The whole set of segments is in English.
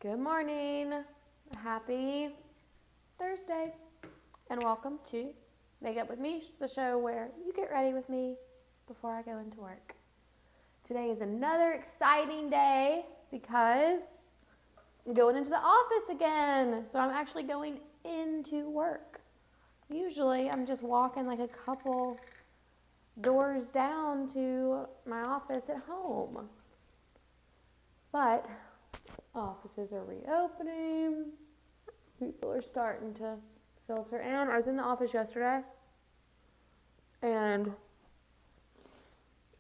Good morning. Happy Thursday. And welcome to Makeup with Meesh, the show where you get ready with me before I go into work. Today is another exciting day because I'm going into the office again. So I'm actually going into work. Usually I'm just walking like a couple doors down to my office at home. But offices are reopening. People are starting to filter in. I was in the office yesterday, and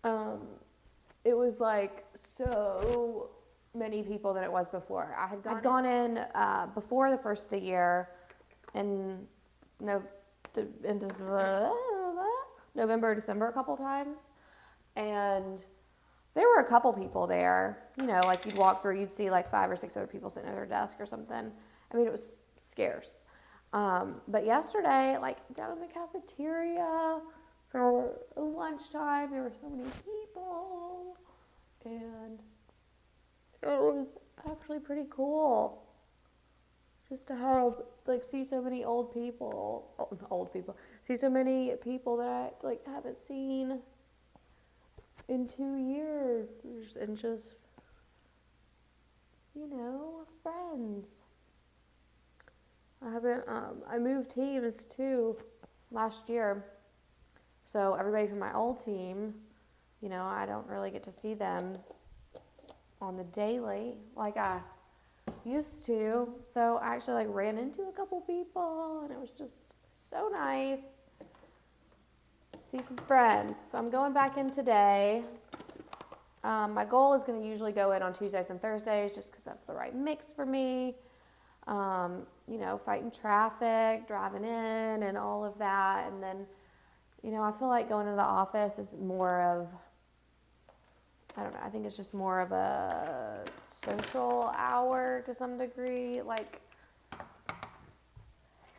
it was like so many people than it was before. I had gone in before the first of the year in November, December a couple times, and there were a couple people there, you know, like you'd walk through, you'd see like 5 or 6 other people sitting at their desk or something. I mean, it was scarce. But yesterday, like down in the cafeteria for lunchtime, there were so many people, and it was actually pretty cool just to have, like, see so many see so many people that I, like, haven't seen in 2 years, and just, you know, friends. I moved teams too last year, so everybody from my old team, you know, I don't really get to see them on the daily like I used to, so I actually like ran into a couple people, and it was just so nice. See some friends. So I'm going back in today. My goal is going to usually go in on Tuesdays and Thursdays just because that's the right mix for me. You know, fighting traffic, driving in, and all of that. And then, you know, I feel like going into the office is more of, I don't know, I think it's just more of a social hour to some degree. Like,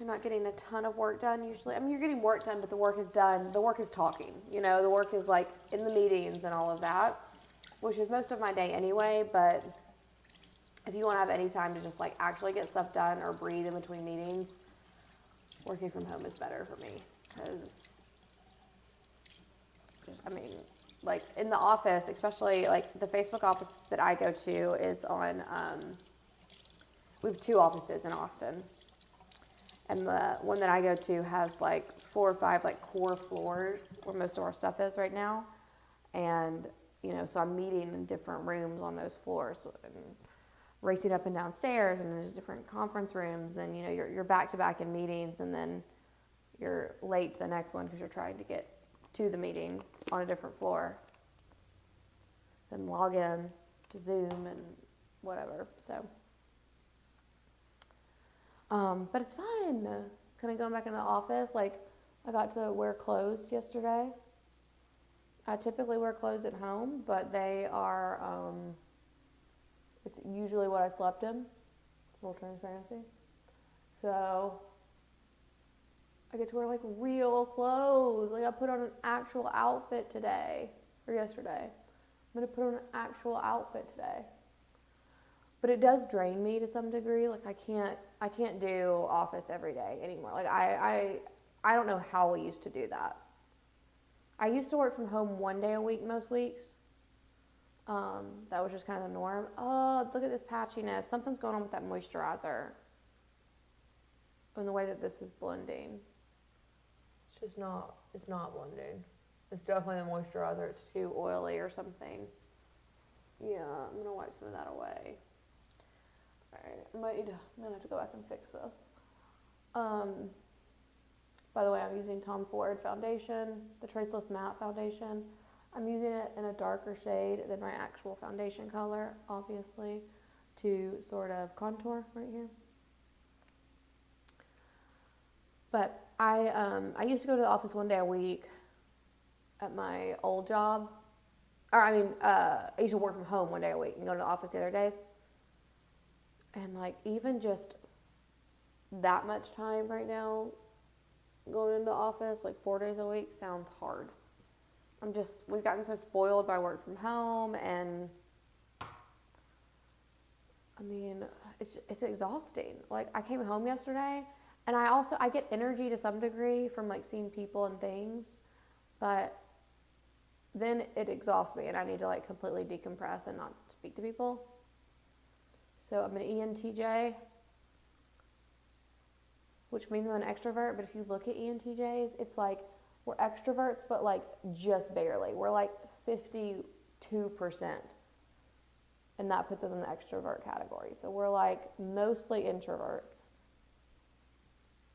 you're not getting a ton of work done usually. I mean, you're getting work done, but the work is done. The work is talking, you know, the work is like in the meetings and all of that, which is most of my day anyway. But if you want to have any time to just like actually get stuff done or breathe in between meetings, working from home is better for me. Because, I mean, like in the office, especially like the Facebook office that I go to is on, we have 2 offices in Austin. And the one that I go to has like 4 or 5 like core floors where most of our stuff is right now. And, you know, so I'm meeting in different rooms on those floors and racing up and down stairs, and there's different conference rooms, and, you know, you're back to back in meetings, and then you're late to the next one because you're trying to get to the meeting on a different floor. Then log in to Zoom and whatever, so. But it's fun, kind of going back into the office. Like, I got to wear clothes yesterday. I typically wear clothes at home, but they are, it's usually what I slept in, full transparency. So, I get to wear, like, real clothes. Like, I put on an actual outfit today, or yesterday. I'm going to put on an actual outfit today. But it does drain me to some degree. Like, I can't do office every day anymore. Like, I don't know how we used to do that. I used to work from home 1 day a week most weeks. That was just kind of the norm. Oh, look at this patchiness. Something's going on with that moisturizer. And the way that this is blending. It's not blending. It's definitely the moisturizer. It's too oily or something. Yeah, I'm going to wipe some of that away. Alright, I'm gonna have to go back and fix this. By the way, I'm using Tom Ford foundation, the Traceless Matte foundation. I'm using it in a darker shade than my actual foundation color, obviously, to sort of contour right here. But I used to go to the office 1 day a week at my old job. I used to work from home 1 day a week and go to the office the other days. And, like, even just that much time right now going into the office, like 4 days a week, sounds hard. We've gotten so spoiled by work from home, and mean, it's exhausting. Like, I came home yesterday, and I get energy to some degree from like seeing people and things, but then it exhausts me, and I need to like completely decompress and not speak to people. So I'm an ENTJ, which means I'm an extrovert. But if you look at ENTJs, it's like we're extroverts, but like just barely. We're like 52%. And that puts us in the extrovert category. So we're like mostly introverts.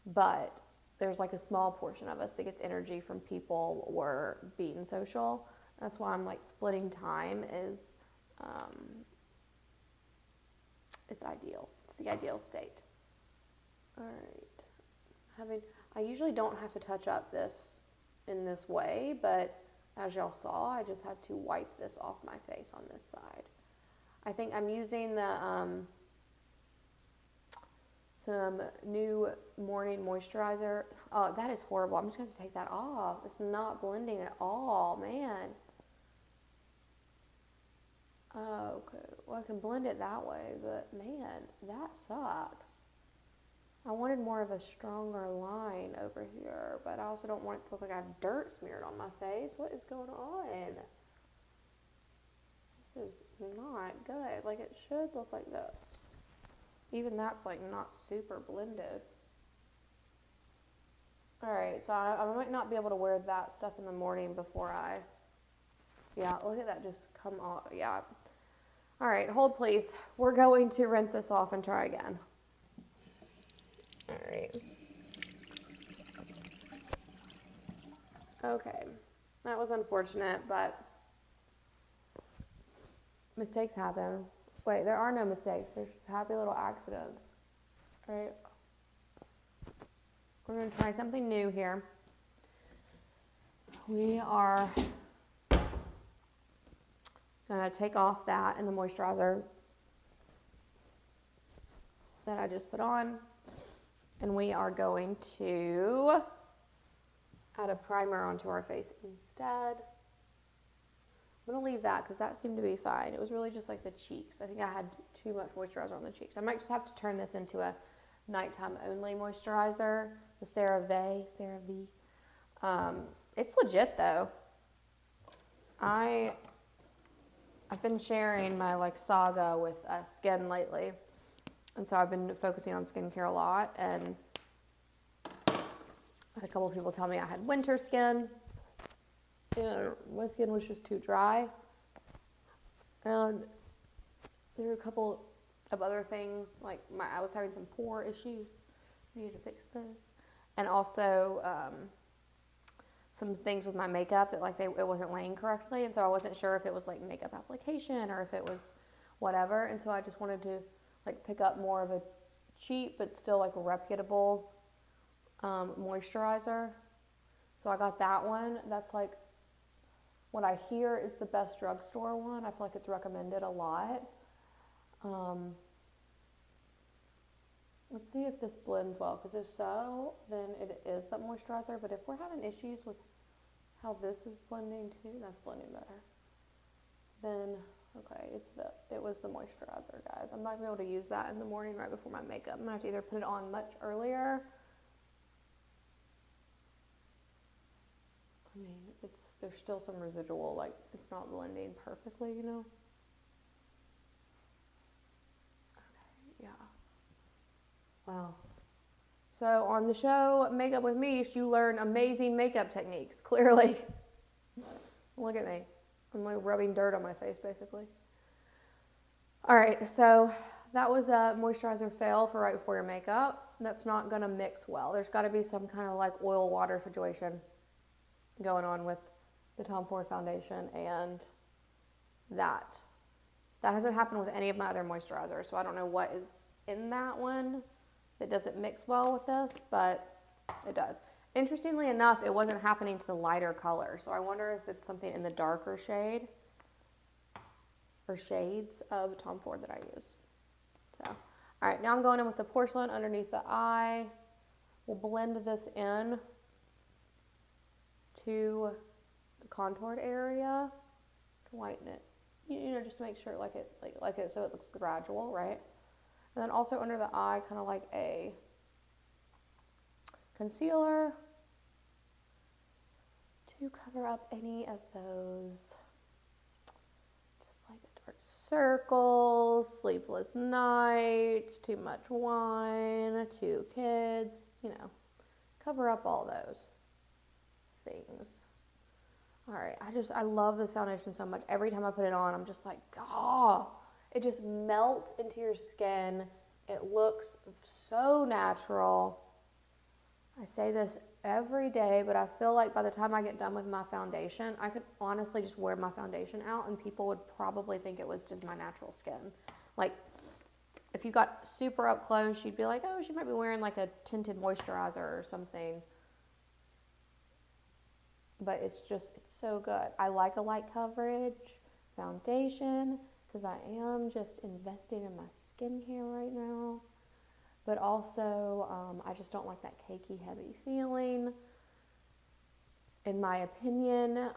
But there's like a small portion of us that gets energy from people or being social. That's why I'm like splitting time is, it's ideal. It's the ideal state. All right. I usually don't have to touch up this in this way, but as y'all saw, I just had to wipe this off my face on this side. I think I'm using the some new morning moisturizer. Oh, that is horrible. I'm just going to take that off. It's not blending at all, man. Oh, okay. Well, I can blend it that way, but man, that sucks. I wanted more of a stronger line over here, but I also don't want it to look like I have dirt smeared on my face. What is going on? This is not good. Like, it should look like this. Even that's like not super blended. Alright, so I might not be able to wear that stuff in the morning before yeah, look at that just come off. Yeah. Alright, hold please. We're going to rinse this off and try again. Alright. Okay. That was unfortunate, but mistakes happen. Wait, there are no mistakes. There's just happy little accidents. Right? We're going to try something new here. We are going to take off that and the moisturizer that I just put on. And we are going to add a primer onto our face instead. I'm going to leave that because that seemed to be fine. It was really just like the cheeks. I think I had too much moisturizer on the cheeks. I might just have to turn this into a nighttime only moisturizer, the CeraVe. It's legit though. I've been sharing my like saga with skin lately, and so I've been focusing on skincare a lot, and I had a couple of people tell me I had winter skin. And my skin was just too dry, and there were a couple of other things, like I was having some pore issues. I needed to fix those, and also some things with my makeup that like it wasn't laying correctly, and so I wasn't sure if it was like makeup application or if it was whatever, and so I just wanted to like pick up more of a cheap but still like reputable moisturizer. So I got that one. That's like what I hear is the best drugstore one. I feel like it's recommended a lot. Let's see if this blends well, because if so, then it is that moisturizer. But if we're having issues with how this is blending too, that's blending better. Then, okay, it was the moisturizer, guys. I'm not gonna be able to use that in the morning right before my makeup. I'm gonna have to either put it on much earlier. I mean, there's still some residual, like, it's not blending perfectly, you know? Okay, yeah. Wow. So on the show, Makeup with Meesh, you learn amazing makeup techniques, clearly. Look at me. I'm like rubbing dirt on my face, basically. All right, so that was a moisturizer fail for right before your makeup. That's not gonna mix well. There's gotta be some kind of like oil water situation going on with the Tom Ford foundation and that. That hasn't happened with any of my other moisturizers, so I don't know what is in that one that doesn't mix well with this, but it does. Interestingly enough, it wasn't happening to the lighter color, so I wonder if it's something in the darker shade or shades of Tom Ford that I use. So, all right, now I'm going in with the porcelain underneath the eye. We'll blend this in to the contoured area to whiten it. You know, just to make sure like it so it looks gradual, right? And then also under the eye, kind of like a concealer to cover up any of those, just like dark circles, sleepless nights, too much wine, 2 kids, you know, cover up all those things. All right, I love this foundation so much. Every time I put it on, I'm just like, oh, it just melts into your skin. It looks so natural. I say this every day, but I feel like by the time I get done with my foundation, I could honestly just wear my foundation out and people would probably think it was just my natural skin. Like, if you got super up close, you'd be like, oh, she might be wearing like a tinted moisturizer or something. But it's so good. I like a light coverage foundation because I am just investing in my skincare right now. But also, I just don't like that cakey, heavy feeling. In my opinion,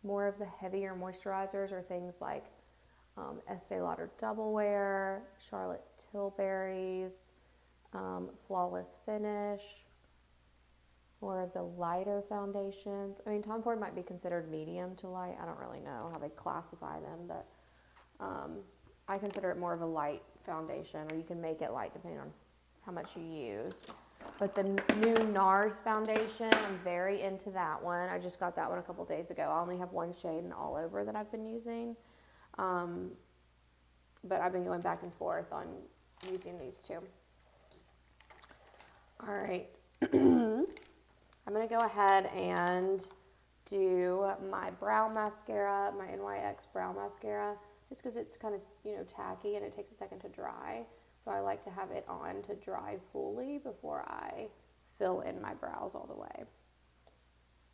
more of the heavier moisturizers are things like Estee Lauder Double Wear, Charlotte Tilbury's Flawless Finish, more of the lighter foundations. I mean, Tom Ford might be considered medium to light. I don't really know how they classify them, but I consider it more of a light foundation, or you can make it light depending on how much you use. But the new NARS foundation, I'm very into that one. I just got that one a couple days ago. I only have one shade in All Over that I've been using. But I've been going back and forth on using these two. All right. I'm going to go ahead and do my brow mascara, my NYX Brow Mascara, just because it's kind of, tacky and it takes a second to dry. So I like to have it on to dry fully before I fill in my brows all the way.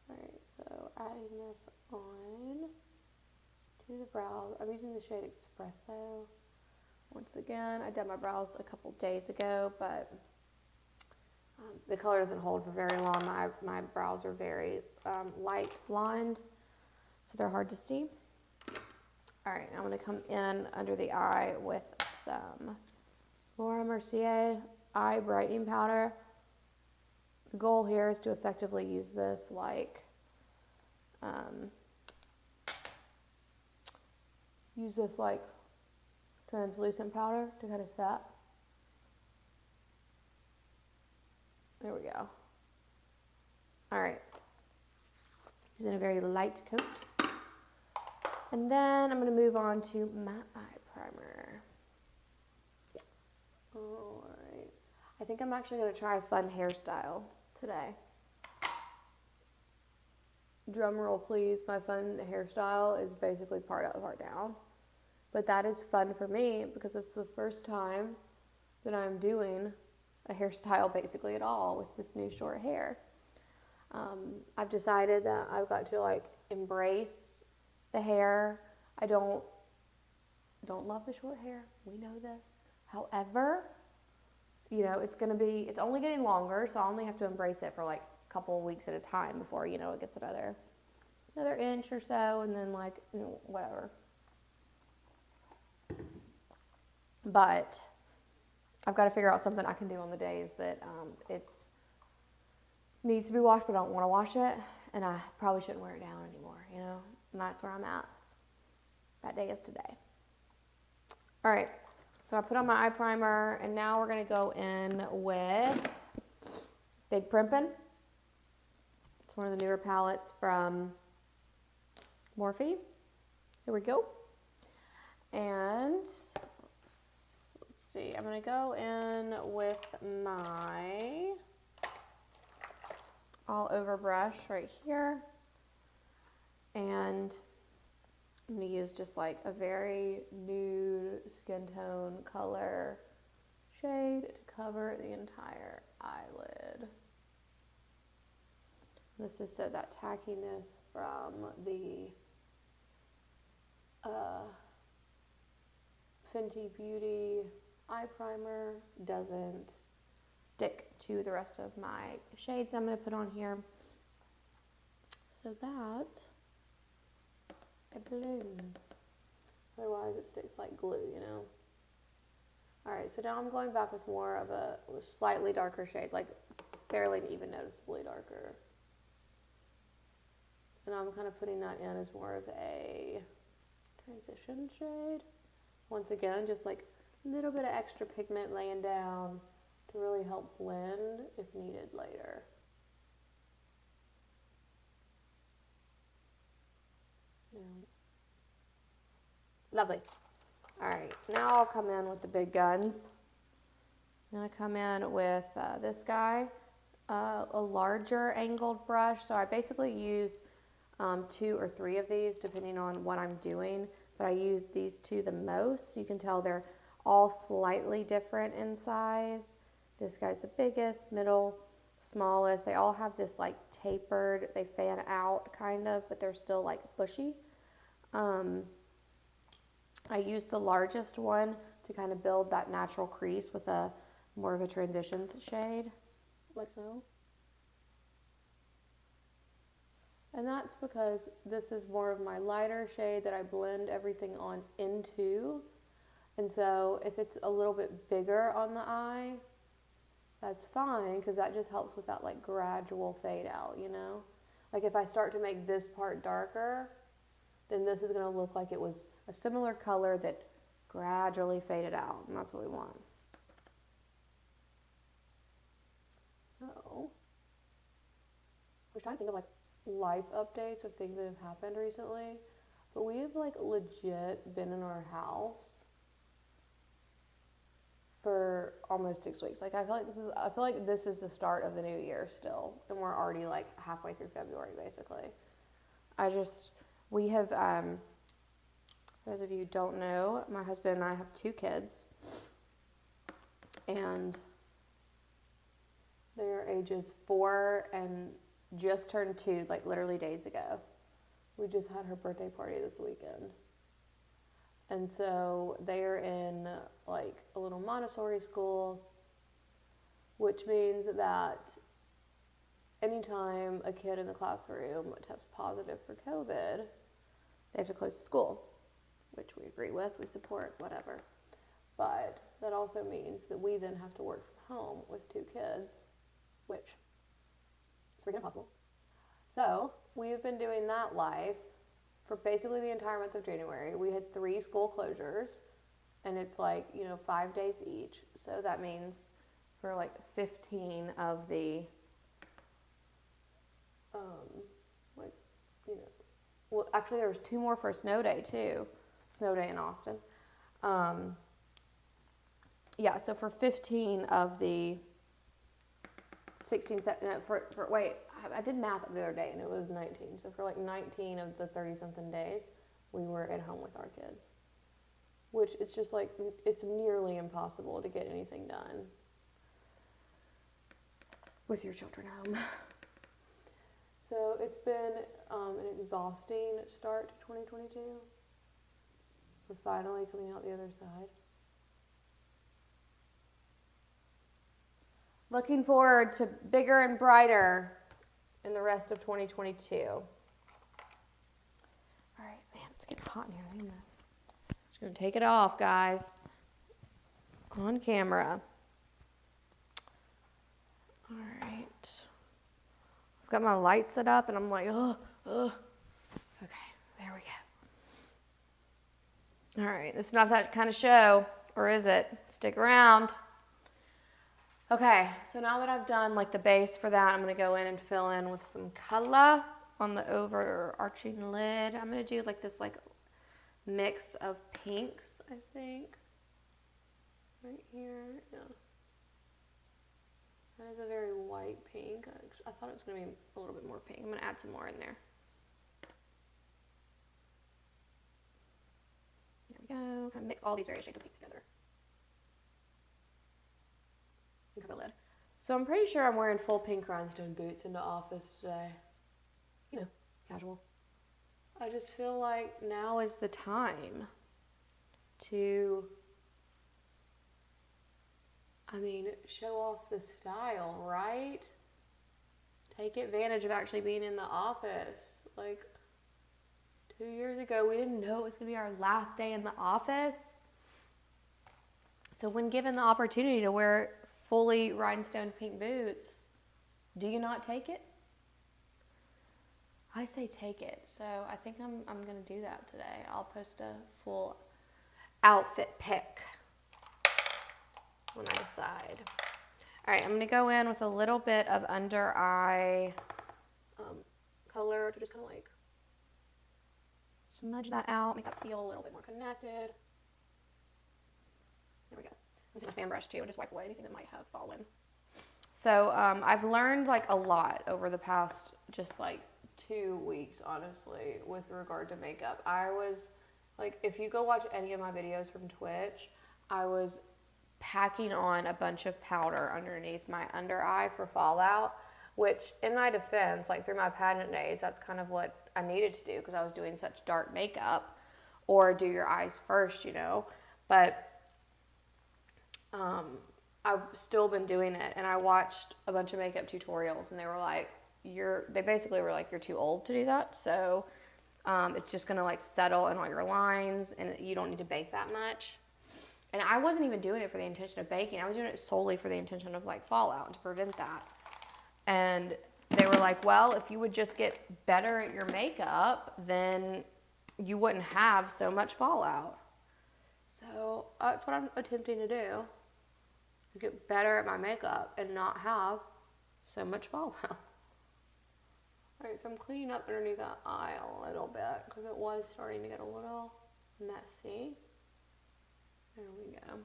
All right, so adding this on to the brows. I'm using the shade Espresso. Once again, I did my brows a couple days ago, but the color doesn't hold for very long. My brows are very light blonde, so they're hard to see. All right, I'm going to come in under the eye with some Mercier eye brightening powder. The goal here is to effectively use this like translucent powder to kind of set. There we go. All right. Using a very light coat. And then I'm going to move on to my eye primer. All right. I think I'm actually going to try a fun hairstyle today. Drum roll, please. My fun hairstyle is basically part up, part down. But that is fun for me because it's the first time that I'm doing a hairstyle basically at all with this new short hair. I've decided that I've got to embrace the hair. I don't love the short hair. We know this. However, it's only getting longer, so I only have to embrace it for a couple of weeks at a time before, it gets another inch or so, and then whatever. But I've got to figure out something I can do on the days that it needs to be washed, but I don't want to wash it, and I probably shouldn't wear it down anymore, and that's where I'm at. That day is today. All right, so I put on my eye primer, and now we're going to go in with Big Primpin'. It's one of the newer palettes from Morphe. Here we go. And let's see, I'm going to go in with my all over brush right here. And I'm going to use just a very nude skin tone color shade to cover the entire eyelid. This is so that tackiness from the Fenty Beauty eye primer doesn't stick to the rest of my shades I'm going to put on here, so that it blends. Otherwise it sticks like glue, All right, so now I'm going back with more of a slightly darker shade, like barely even noticeably darker. And I'm kind of putting that in as more of a transition shade. Once again, just like a little bit of extra pigment laying down to really help blend if needed later. Lovely. All right, now I'll come in with the big guns. I'm gonna come in with this guy, a larger angled brush. So I basically use 2 or 3 of these depending on what I'm doing, but I use these 2 the most. You can tell they're all slightly different in size. This guy's the biggest, middle, smallest. They all have this like tapered, they fan out kind of, but they're still like bushy. I use the largest one to kind of build that natural crease with a more of a transitions shade, like so. And that's because this is more of my lighter shade that I blend everything on into. And so if it's a little bit bigger on the eye, that's fine, because that just helps with that like gradual fade out, you know? Like if I start to make this part darker, then this is going to look like it was a similar color that gradually faded out, and that's what we want. So, I was trying to think of like life updates of things that have happened recently, but we have like legit been in our house for almost 6 weeks. Like I feel like this is the start of the new year still, and we're already like halfway through February basically. We have, those of you who don't know, my husband and I have 2 kids, and they're ages 4 and just turned 2, like literally days ago. We just had her birthday party this weekend. And so they're in like a little Montessori school, which means that anytime a kid in the classroom tests positive for COVID, they have to close the school, which we agree with, we support, whatever. But that also means that we then have to work from home with 2 kids, which is freaking impossible. So we have been doing that life for basically the entire month of January. We had 3 school closures, and it's like, 5 days each. So that means for like 15 of the, well, actually there was 2 more for a snow day too. Snow day in Austin. Yeah, so for 15 of the 16, wait, I did math the other day and it was 19. So for like 19 of the 30-something days, we were at home with our kids. Which is just like, it's nearly impossible to get anything done with your children home. So it's been an exhausting start to 2022. We're finally coming out the other side. Looking forward to bigger and brighter in the rest of 2022. All right, man, it's getting hot in here. Just gonna take it off, guys, on camera. All right. I've got my light set up and I'm like, oh. Okay, there we go. All right, this is not that kind of show, or is it? Stick around. Okay, so now that I've done like the base for that, I'm gonna go in and fill in with some color on the overarching lid. I'm gonna do like this like mix of pinks, I think. Right here, yeah. That is a very white pink. I thought it was going to be a little bit more pink. I'm going to add some more in there. There we go. Kind of mix all these various shades of pink together. And cover the lid. So I'm pretty sure I'm wearing full pink rhinestone boots into office today. Casual. I just feel like now is the time to, show off the style, right? Take advantage of actually being in the office. Like 2 years ago, we didn't know it was gonna be our last day in the office. So when given the opportunity to wear fully rhinestone pink boots, do you not take it? I say take it. So I think I'm gonna do that today. I'll post a full outfit pic when I decide. All right, I'm gonna go in with a little bit of under eye color to just kind of like smudge that out, make that feel a little bit more connected. There we go. I'm taking a fan brush too and just wipe away anything that might have fallen. So I've learned like a lot over the past just like 2 weeks, honestly, with regard to makeup. I was like, if you go watch any of my videos from Twitch, I was packing on a bunch of powder underneath my under eye for fallout, which in my defense, like through my pageant days, that's kind of what I needed to do because I was doing such dark makeup, or do your eyes first, you know. But I've still been doing it, and I watched a bunch of makeup tutorials, and they were like, they basically were like, you're too old to do that, so it's just gonna like settle in all your lines, and you don't need to bake that much. And I wasn't even doing it for the intention of baking. I was doing it solely for the intention of like fallout and to prevent that. And they were like, well, if you would just get better at your makeup, then you wouldn't have so much fallout. So that's what I'm attempting to do. Get better at my makeup and not have so much fallout. All right, so I'm cleaning up underneath that eye a little bit because it was starting to get a little messy. There we go.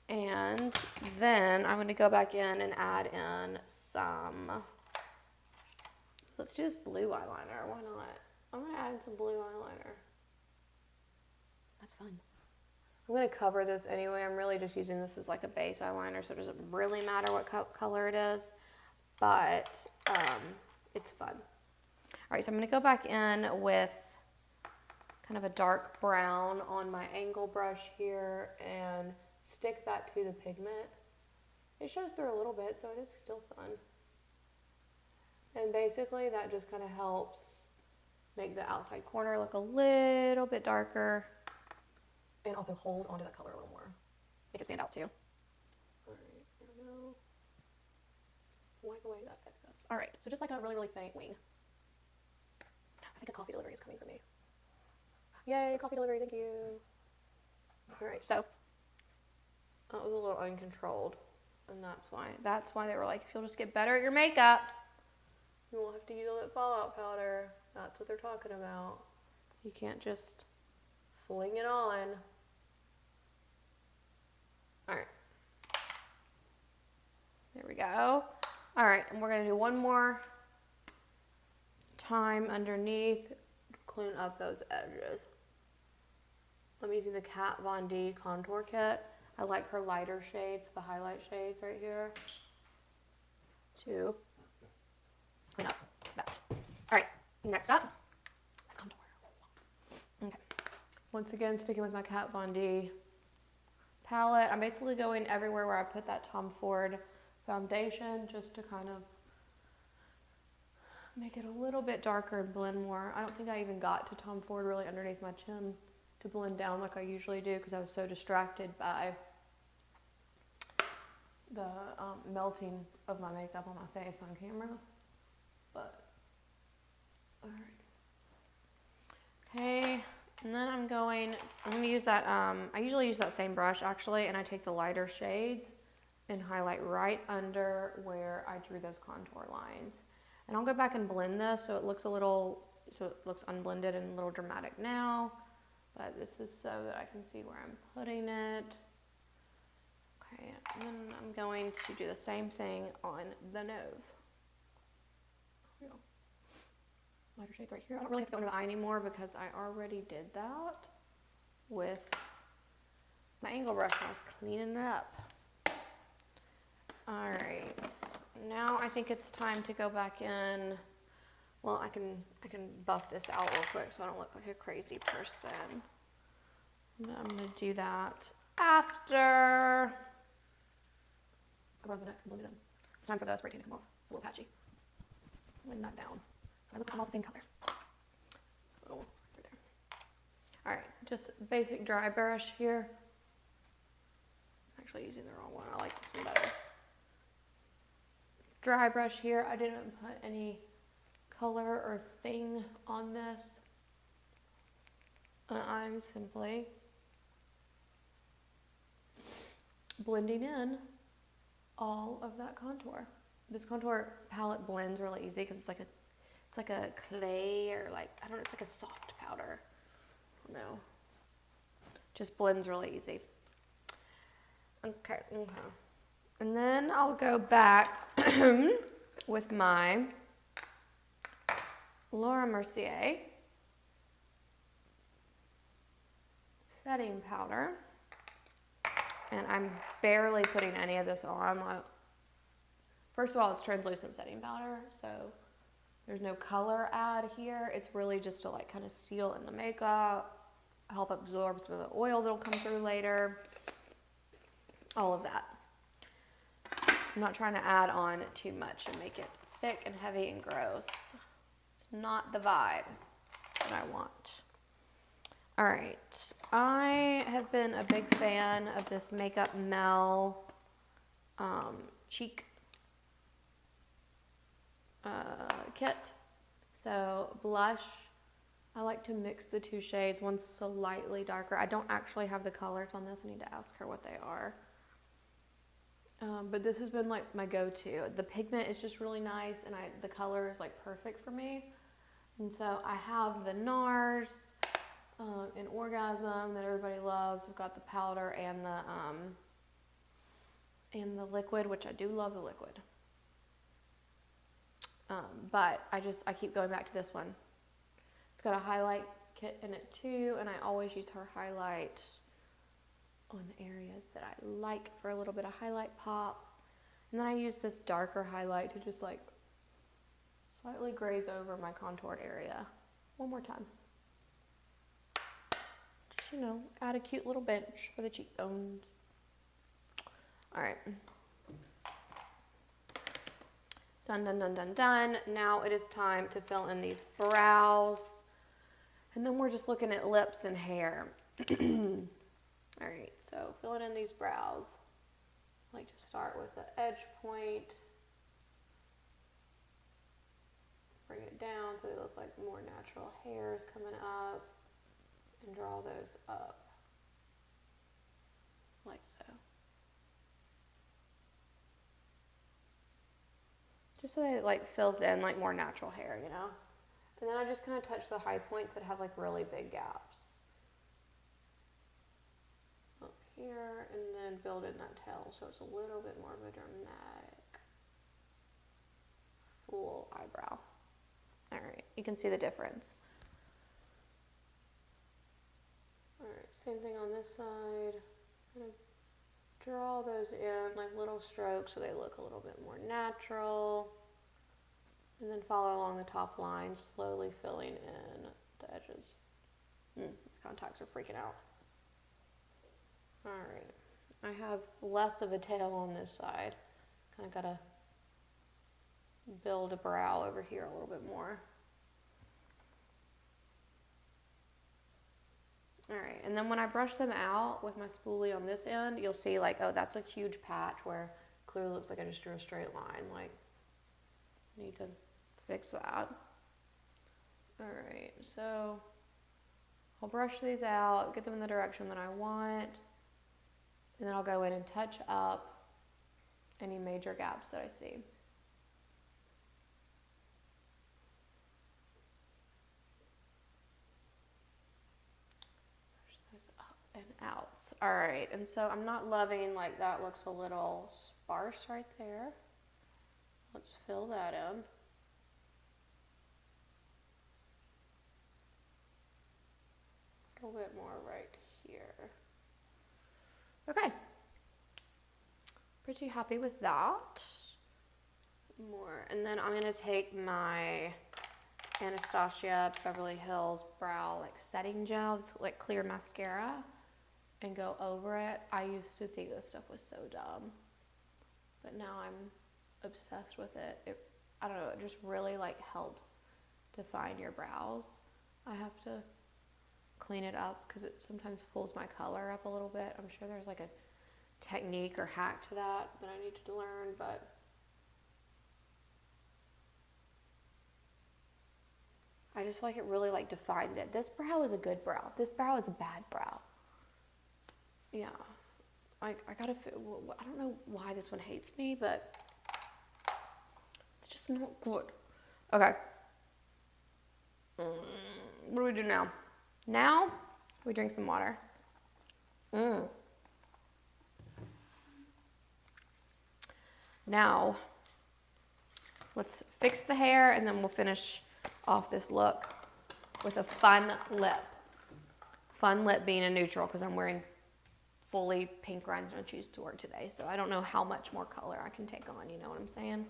And then I'm going to go back in and add in some, let's do this blue eyeliner. Why not? I'm going to add in some blue eyeliner. That's fun. I'm going to cover this anyway. I'm really just using this as like a base eyeliner, so it doesn't really matter what color it is, but it's fun. All right, so I'm going to go back in with kind of a dark brown on my angle brush here and stick that to the pigment. It shows through a little bit, so it is still fun. And basically that just kind of helps make the outside corner look a little bit darker and also hold onto that color a little more. Make it stand out too. All right, there we go. Wipe away that excess. All right, so just like a really, really faint wing. I think a coffee delivery is coming for me. Yay, coffee delivery, thank you. All right, so that was a little uncontrolled, and that's why they were like, if you'll just get better at your makeup, you won't have to use all that fallout powder. That's what they're talking about. You can't just fling it on. All right. There we go. All right, and we're gonna do one more time underneath to clean up those edges. I'm using the Kat Von D contour kit. I like her lighter shades, the highlight shades right here, to clean up that. All right, next up, let's contour. Okay. Once again, sticking with my Kat Von D palette, I'm basically going everywhere where I put that Tom Ford foundation just to kind of make it a little bit darker and blend more. I don't think I even got to Tom Ford really underneath my chin to blend down like I usually do because I was so distracted by the melting of my makeup on my face on camera. But, all right. Okay, and then I'm going to use that, I usually use that same brush actually, and I take the lighter shades and highlight right under where I drew those contour lines. And I'll go back and blend this so it looks unblended and a little dramatic now. But this is so that I can see where I'm putting it. Okay, and then I'm going to do the same thing on the nose. There we go. Lighter shades right here. I don't really have to go under the eye anymore because I already did that with my angle brush when I was cleaning it up. All right, now I think it's time to go back in. Well, I can buff this out real quick so I don't look like a crazy person. I'm gonna do that after I rub the neck and blend it in. It's time for the spray tan to come off. It's a little patchy. Blend that down. So I look like I'm all the same color. Oh, right there. All right, just basic dry brush here. actually using the wrong one. I like this one better. Dry brush here. I didn't put any color or thing on this. And I'm simply blending in all of that contour. This contour palette blends really easy because it's like a clay, or like, I don't know, it's like a soft powder. I don't know. Just blends really easy. Okay. And then I'll go back with my Laura Mercier setting powder. And I'm barely putting any of this on. First of all, it's translucent setting powder, so there's no color add here. It's really just to like kind of seal in the makeup, help absorb some of the oil that'll come through later, all of that. I'm not trying to add on too much and make it thick and heavy and gross. It's not the vibe that I want. All right, I have been a big fan of this Makeup Mel cheek kit. So blush, I like to mix the two shades. One's slightly darker. I don't actually have the colors on this. I need to ask her what they are. But this has been like my go-to. The pigment is just really nice, and the color is like perfect for me. And so I have the NARS in Orgasm that everybody loves. I've got the powder and the liquid, which I do love the liquid. But I keep going back to this one. It's got a highlight kit in it too, and I always use her highlight on areas that I like for a little bit of highlight pop. And then I use this darker highlight to just like slightly graze over my contoured area. One more time. Just, you know, add a cute little bench for the cheekbones. All right. Done, done, done, done, done. Now it is time to fill in these brows. And then we're just looking at lips and hair. All right, so filling in these brows. I like to start with the edge point. Bring it down so they look like more natural hairs coming up. And draw those up. Like so. Just so that it like fills in like more natural hair, you know? And then I just kind of touch the high points that have like really big gaps. Up here, and then build in that tail so it's a little bit more of a dramatic full eyebrow. Alright, you can see the difference. Alright, same thing on this side. I'm gonna draw those in like little strokes so they look a little bit more natural. And then follow along the top line, slowly filling in the edges. Contacts are freaking out. Alright, I have less of a tail on this side. Kind of gotta build a brow over here a little bit more. Alright, and then when I brush them out with my spoolie on this end, you'll see like, oh, that's a huge patch where it clearly looks like I just drew a straight line. Like, I need to fix that. Alright, so I'll brush these out, get them in the direction that I want, and then I'll go in and touch up any major gaps that I see. Brush those up and out. Alright, and so I'm not loving, like that looks a little sparse right there. Let's fill that in. A little bit more right here. Okay. Pretty happy with that. More. And then I'm going to take my Anastasia Beverly Hills Brow like setting gel. It's like clear mascara. And go over it. I used to think this stuff was so dumb. But now I'm obsessed with it. I don't know. It just really like helps define your brows. I have to clean it up because it sometimes pulls my color up a little bit. I'm sure there's like a technique or hack to that I need to learn, but I just feel like it really like defines it. This brow is a good brow. This brow is a bad brow. Yeah. I gotta, I don't know why this one hates me, but it's just not good. Okay. What do we do now? Now we drink some water. Now let's fix the hair and then we'll finish off this look with a fun lip. Fun lip being a neutral because I'm wearing fully pink rhinestone shoes to work today, so I don't know how much more color I can take on, you know what I'm saying?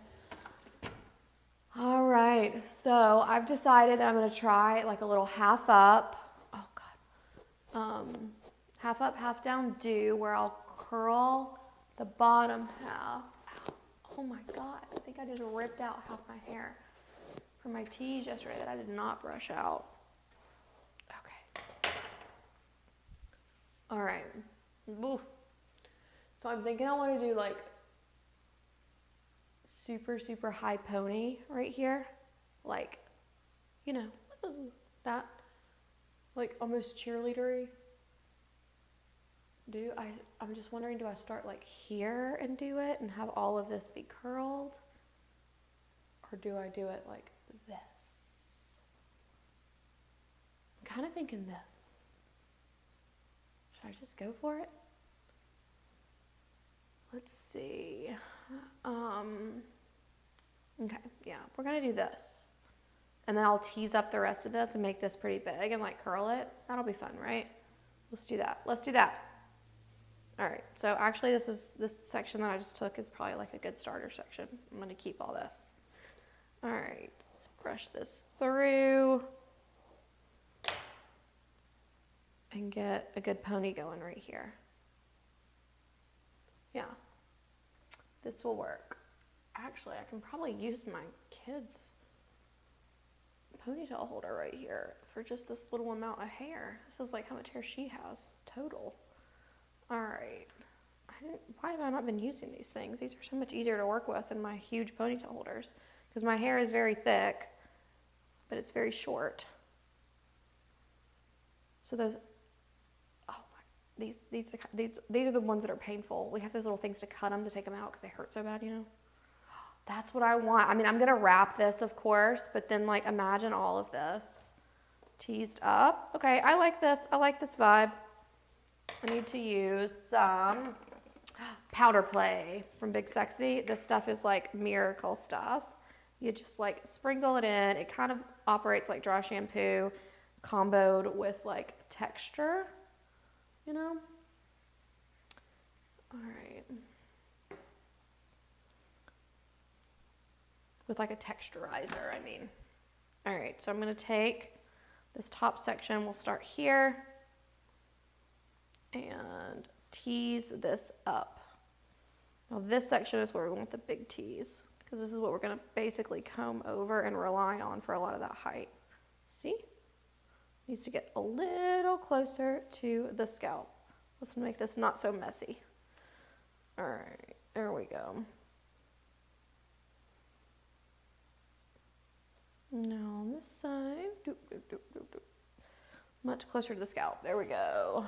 All right, so I've decided that I'm gonna try like a little half up, oh God, half up, half down do, where I'll curl the bottom half. Oh my God, I think I just ripped out half my hair from my tees yesterday that I did not brush out. Okay. All right. Oof. So I'm thinking I want to do like super, super high pony right here. Like, you know, that. Like almost cheerleadery. I'm just wondering, do I start like here and do it and have all of this be curled? Or do I do it like this? I'm kind of thinking this. Should I just go for it? Let's see. Okay, yeah, we're gonna do this. And then I'll tease up the rest of this and make this pretty big and like curl it. That'll be fun, right? Let's do that. Let's do that. All right, so actually this section that I just took is probably like a good starter section. I'm gonna keep all this. All right, let's brush this through and get a good pony going right here. Yeah, this will work. Actually, I can probably use my kid's ponytail holder right here for just this little amount of hair. This is like how much hair she has total. All right, why have I not been using these things? These are so much easier to work with than my huge ponytail holders because my hair is very thick, but it's very short. So those, oh my, these are the ones that are painful. We have those little things to cut them to take them out because they hurt so bad, you know? That's what I want. I mean, I'm gonna wrap this, of course, but then like imagine all of this teased up. Okay, I like this. I like this vibe. I need to use some powder play from Big Sexy. This stuff is like miracle stuff. You just like sprinkle it in. It kind of operates like dry shampoo comboed with like texture, you know? All right. With like a texturizer, I mean. All right, so I'm gonna take this top section. We'll start here and tease this up. Now this section is where we want the big tease because this is what we're gonna basically comb over and rely on for a lot of that height. See? Needs to get a little closer to the scalp. Let's make this not so messy. All right, there we go. Now on this side, much closer to the scalp. There we go.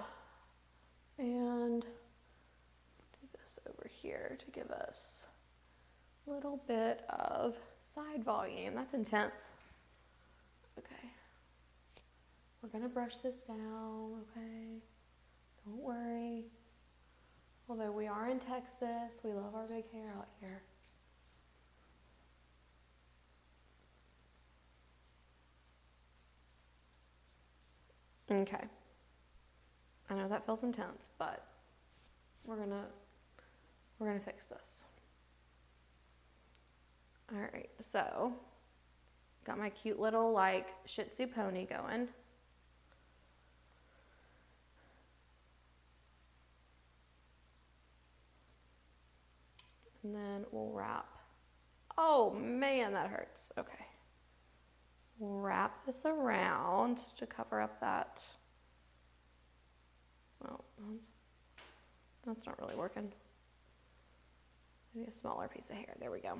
And do this over here to give us a little bit of side volume. That's intense. Okay. We're gonna brush this down, okay? Don't worry. Although we are in Texas, we love our big hair out here. Okay. I know that feels intense, but we're gonna fix this. All right, so got my cute little like Shih Tzu pony going. And then we'll wrap. Oh man, that hurts. Okay. We'll wrap this around to cover up that. Well, That's not really working. Maybe a smaller piece of hair. There we go. All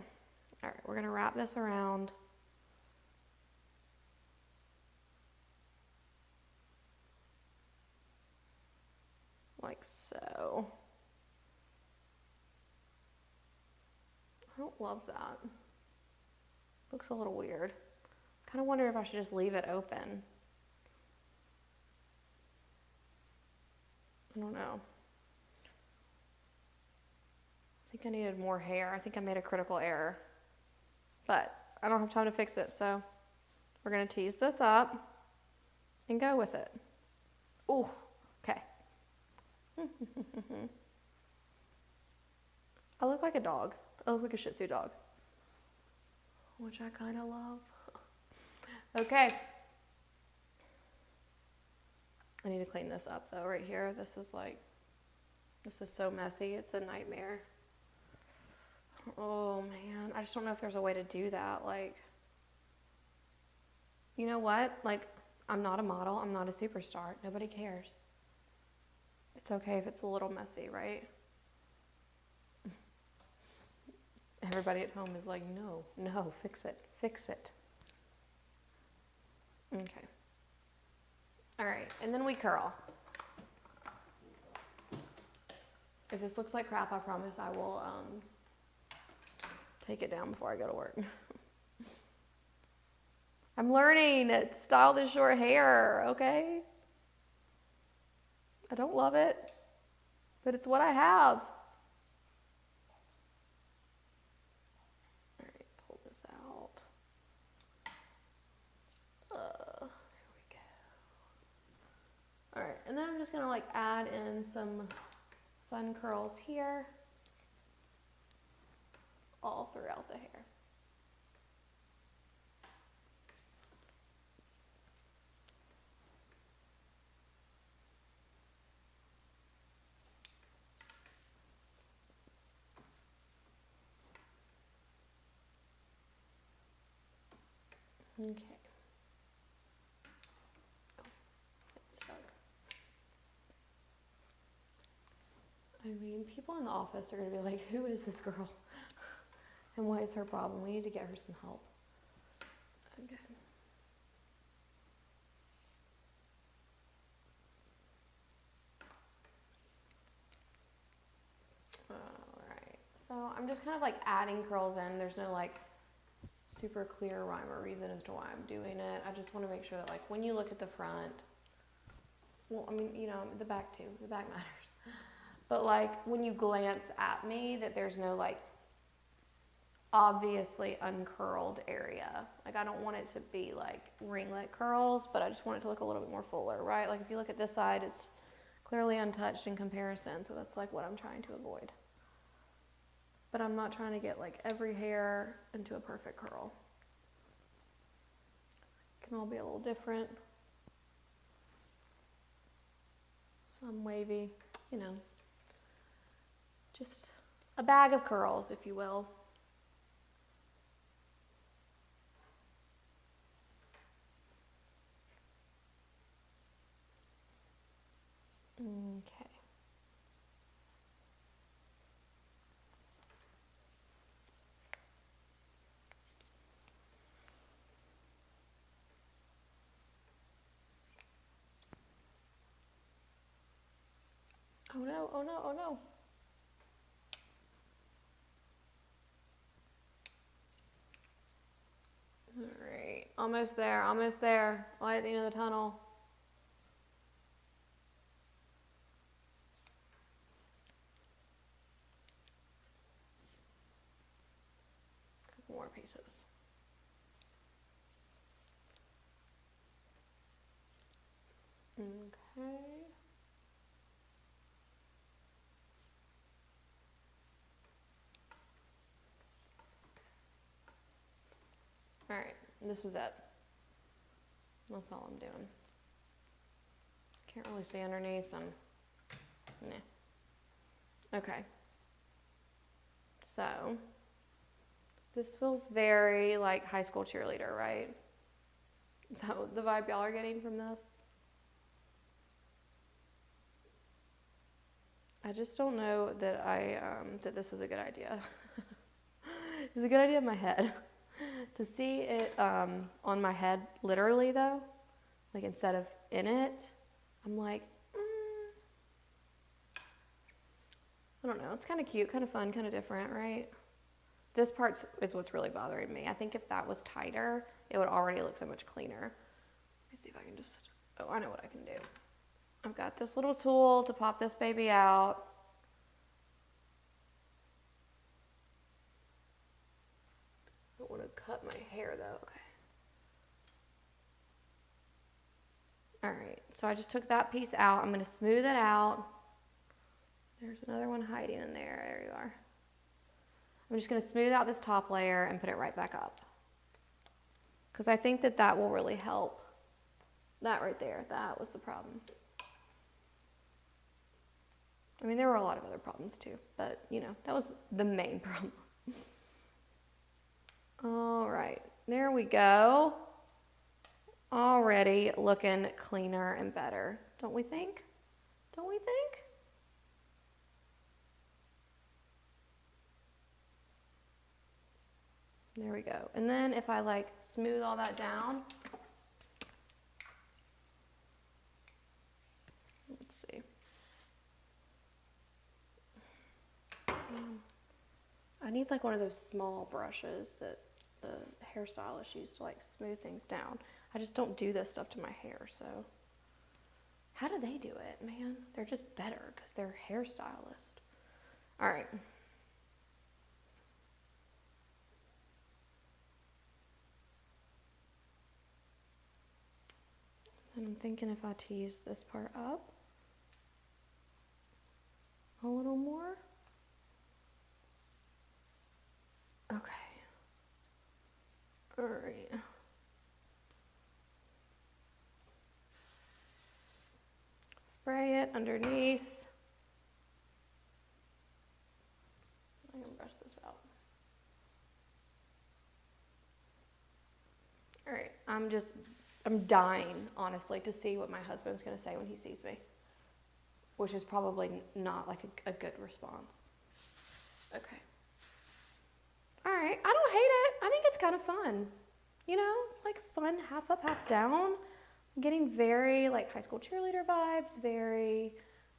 right, we're gonna wrap this around. Like so. I don't love that. Looks a little weird. Kind of wonder if I should just leave it open. I don't know. I think I needed more hair. I think I made a critical error. But I don't have time to fix it, so we're gonna tease this up and go with it. Ooh, okay. I look like a dog. I look like a Shih Tzu dog, which I kind of love. Okay. I need to clean this up though, right here. This is so messy. It's a nightmare. Oh man, I just don't know if there's a way to do that. Like, you know what? Like, I'm not a model. I'm not a superstar. Nobody cares. It's okay if it's a little messy, right? Everybody at home is like, no, fix it. Okay. All right, and then we curl. If this looks like crap, I promise I will take it down before I go to work. I'm learning to style this short hair, okay? I don't love it, but it's what I have. All right, pull this out. Here we go. All right, and then I'm just gonna like add in some fun curls here, all throughout the hair. Okay. Let's start. I mean, people in the office are going to be like, who is this girl? And what is her problem? We need to get her some help. Okay. Alright. So I'm just kind of like adding curls in. There's no like super clear rhyme or reason as to why I'm doing it. I just want to make sure that like when you look at the front, well, I mean, you know, the back too, the back matters. But like when you glance at me, that there's no like obviously uncurled area. Like I don't want it to be like ringlet curls, but I just want it to look a little bit more fuller, right? Like if you look at this side, it's clearly untouched in comparison. So that's like what I'm trying to avoid. But I'm not trying to get like every hair into a perfect curl. It can all be a little different. Some wavy, you know, just a bag of curls, if you will. Okay. Oh no, oh no, oh no. All right, almost there, almost there. Light at the end of the tunnel. A couple more pieces. Okay. All right, this is it. That's all I'm doing. Can't really see underneath them. Nah. Okay. So, this feels very like high school cheerleader, right? Is that what the vibe y'all are getting from this? I just don't know that that this is a good idea. It's a good idea in my head. To see it on my head, literally though, like instead of in it, I'm like, I don't know. It's kind of cute, kind of fun, kind of different, right? This part is what's really bothering me. I think if that was tighter, it would already look so much cleaner. Let me see if I can just, oh, I know what I can do. I've got this little tool to pop this baby out. I don't want to cut my hair though, okay. All right, so I just took that piece out. I'm gonna smooth it out. There's another one hiding in there, there you are. I'm just gonna smooth out this top layer and put it right back up. Because I think that that will really help. That right there, that was the problem. I mean, there were a lot of other problems too, but you know, that was the main problem. All right, there we go. Already looking cleaner and better, don't we think? Don't we think? There we go. And then if I like smooth all that down, let's see. I need like one of those small brushes that the hairstylist used to like smooth things down. I just don't do this stuff to my hair, so. How do they do it, man? They're just better because they're hairstylist. All right. And I'm thinking if I tease this part up a little more. Okay. All right. Spray it underneath. I'm gonna brush this out. All right, I'm dying, honestly, to see what my husband's gonna say when he sees me, which is probably not like a good response. Okay. All right, I don't hate it. I think it's kind of fun. You know, it's like fun, half up, half down. I'm getting very like high school cheerleader vibes, very,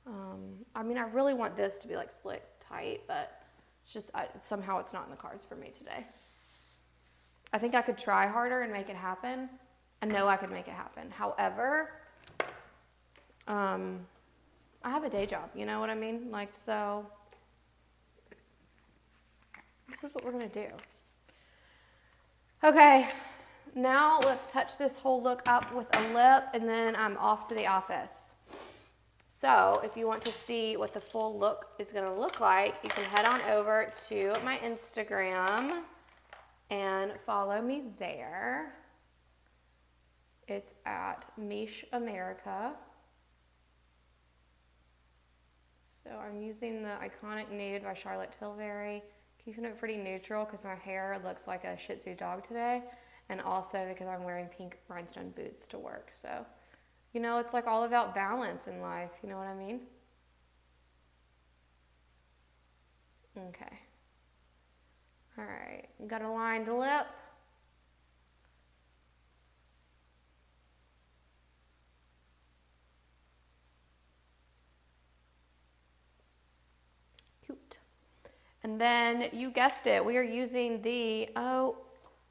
I mean, I really want this to be like slick, tight, but it's just, somehow it's not in the cards for me today. I think I could try harder and make it happen. I know I could make it happen. However, I have a day job, you know what I mean? Like, so this is what we're gonna do. Okay, now let's touch this whole look up with a lip and then I'm off to the office. So if you want to see what the full look is gonna look like, you can head on over to my Instagram and follow me there. It's at MeeshAmerica. So I'm using the Iconic Nude by Charlotte Tilbury, keeping it pretty neutral because my hair looks like a Shih Tzu dog today, and also because I'm wearing pink rhinestone boots to work. So, you know, it's like all about balance in life, you know what I mean? Okay. All right, got a lined lip. Cute. And then you guessed it, we are using the, oh,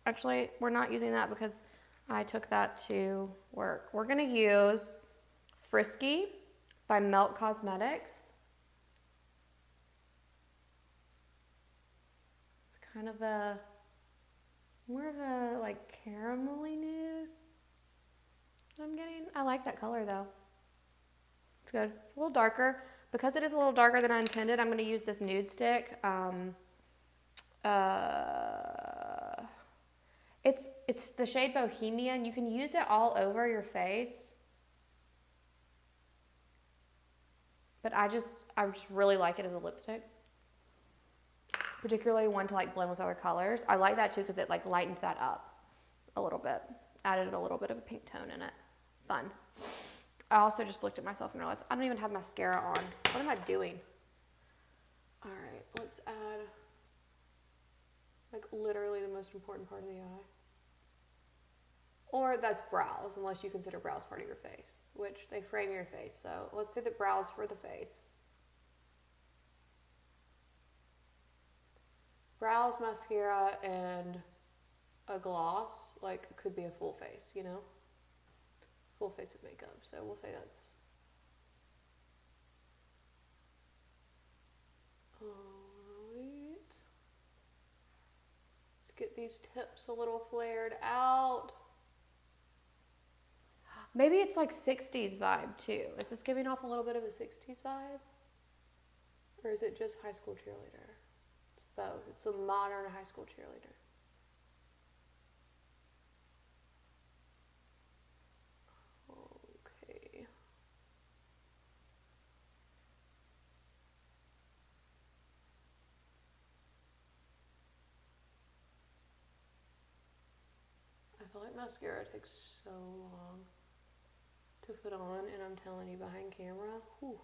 actually we're not using that because I took that to work. We're gonna use Frisky by Melt Cosmetics. It's kind of a, more of a like caramelly nude I'm getting. I like that color though. It's good. It's a little darker. Because it is a little darker than I intended, I'm going to use this nude stick. It's the shade Bohemian. You can use it all over your face. But I just really like it as a lipstick. Particularly one to like blend with other colors. I like that too because it like lightened that up a little bit. Added a little bit of a pink tone in it. Fun. I also just looked at myself and realized I don't even have mascara on. What am I doing? let's add like literally the most important part of the eye. Or that's brows, unless you consider brows part of your face, which they frame your face. So let's do the brows for the face. Brows, mascara, and a gloss, like, could be a full face, you know? Full face of makeup. So we'll say that's... Alright. Let's get these tips a little flared out. Maybe it's like 60s vibe too. Is this giving off a little bit of a 60s vibe? Or is it just high school cheerleader? It's both. It's a modern high school cheerleader. Okay. I feel like mascara takes so long to put on, and I'm telling you, behind camera, whew,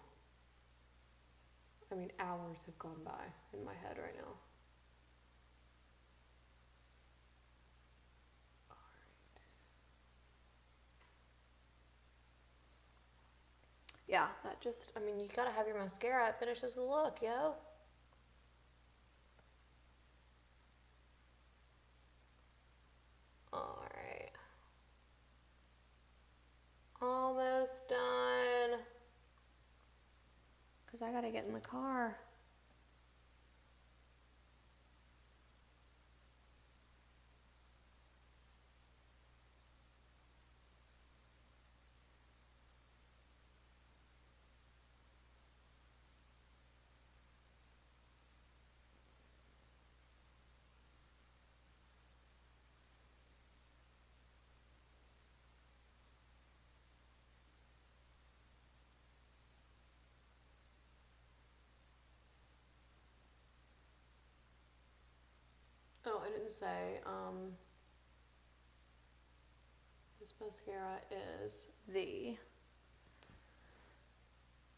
I mean, hours have gone by in my head right now. Alright. Yeah, that just, I mean, you gotta have your mascara, it finishes the look, yo. Alright. Almost done. Because I gotta get in the car. Oh, I didn't say, this mascara is the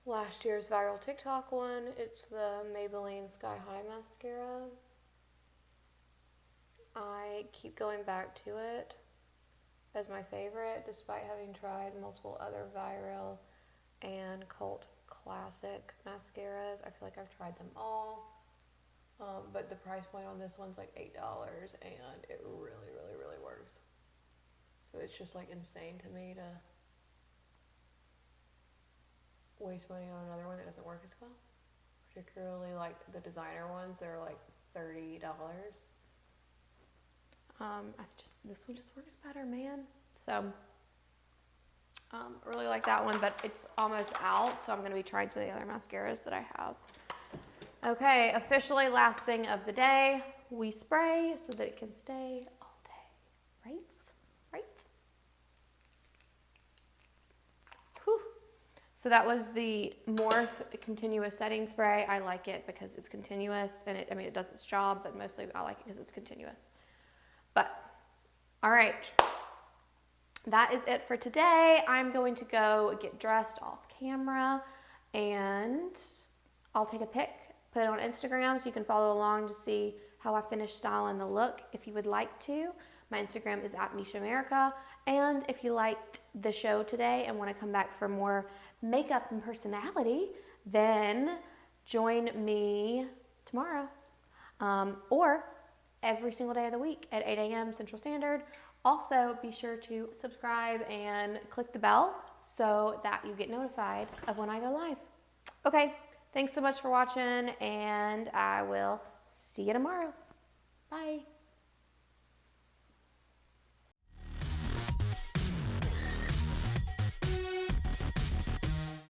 last year's viral TikTok one. It's the Maybelline Sky High Mascara. I keep going back to it as my favorite, despite having tried multiple other viral and cult classic mascaras. I feel like I've tried them all. But the price point on this one's like $8, and it really, really, really works. So it's just like insane to me to waste money on another one that doesn't work as well. Particularly like the designer ones, they're like $30. This one just works better, man. So, really like that one, but it's almost out, so I'm gonna be trying some of the other mascaras that I have. Okay, officially last thing of the day, we spray so that it can stay all day, right? Right? Whew. So that was the Morph continuous setting spray. I like it because it's continuous, and it does its job, but mostly I like it because it's continuous. But, all right, that is it for today. I'm going to go get dressed off camera, and I'll take a pic, put it on Instagram so you can follow along to see how I finish styling the look if you would like to. My Instagram is at MeeshAmerica. And if you liked the show today and want to come back for more makeup and personality, then join me tomorrow or every single day of the week at 8 a.m. Central Standard. Also, be sure to subscribe and click the bell so that you get notified of when I go live. Okay. Thanks so much for watching, and I will see you tomorrow.